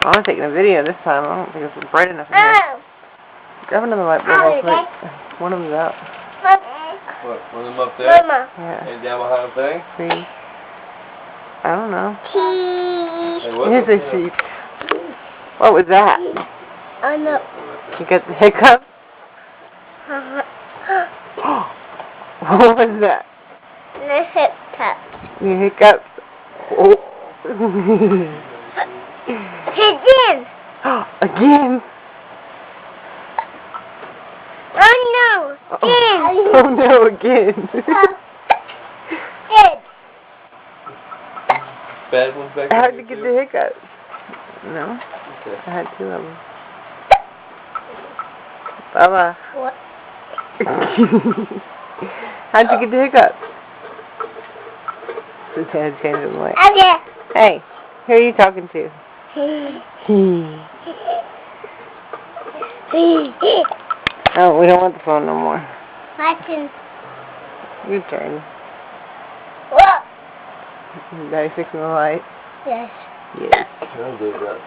I'm taking a video this time. I don't think it's bright enough in here. Grab another light bulb real quick. One of them's out. What, one of them up there? Mama. Yeah. And down behind the thing? Three. I don't know. Hey, what Here's was a sheep. What was that? Oh no. You got the hiccup? What was that? The hiccup. You hiccups? Oh. Again. Again? Oh no. Again. Oh no, again. Good. Bad ones back there? How'd you get the hiccups? No? Okay. I had two of them. Baba. What? How'd you get the hiccups? His head changed the light. Okay. Hey, who are you talking to? Oh, we don't want the phone no more. Martin. Your turn. What? Daddy fixing the light? Yes. Yes. I'll do that.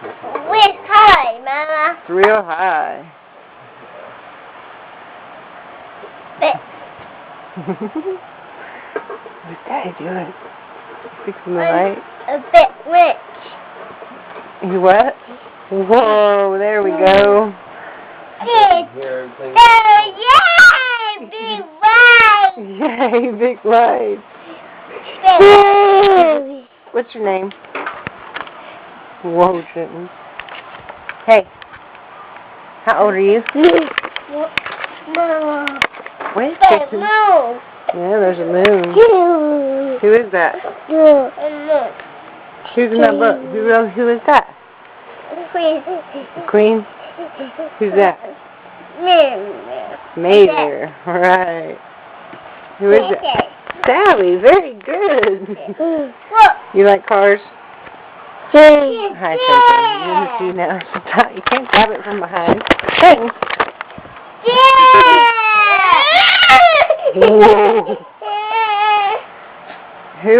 Where's high, Mama? It's real high. What's Daddy doing? Fixing the light? A bit rich. You what? Whoa, there we go. Big. Hear everything. Yay! Big light. Yay, big light. Big. What's your name? Whoa, Trenton. Hey. How old are you? Mama. Where's Big Trenton? moon. Yeah, there's a moon. Who is that? Who's in that book? Who is that? Queen? Who's that? Major. Right. Who is it? Sally. Very good. You like cars? Hi, Trenton. You're in the shoe now. Stop. You can't grab it from behind. Trenton. Whoa. Who?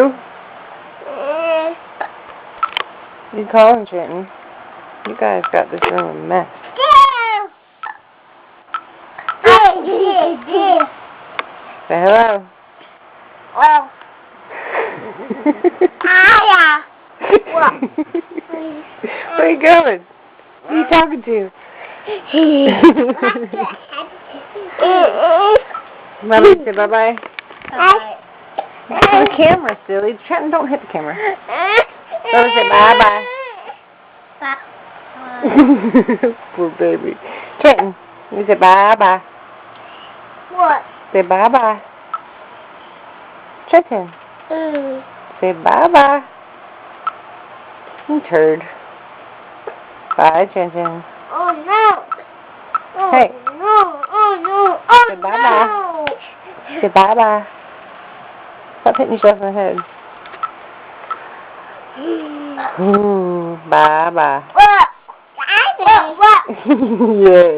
You calling, Trenton? You guys got this room a mess. Say hello. Where are you going? Who are you talking to? Mommy, say bye-bye. The camera, silly. Trenton, don't hit the camera. So say bye-bye. Poor baby. Trenton, you say bye-bye. What? Say bye-bye. Trenton, say bye-bye. You turd. Bye, Trenton. Oh no! Oh, Hey. No! Oh no! Oh Say bye-bye. no! Say bye-bye. Stop hitting yourself in the head. Bye-bye. What? What? Yeah.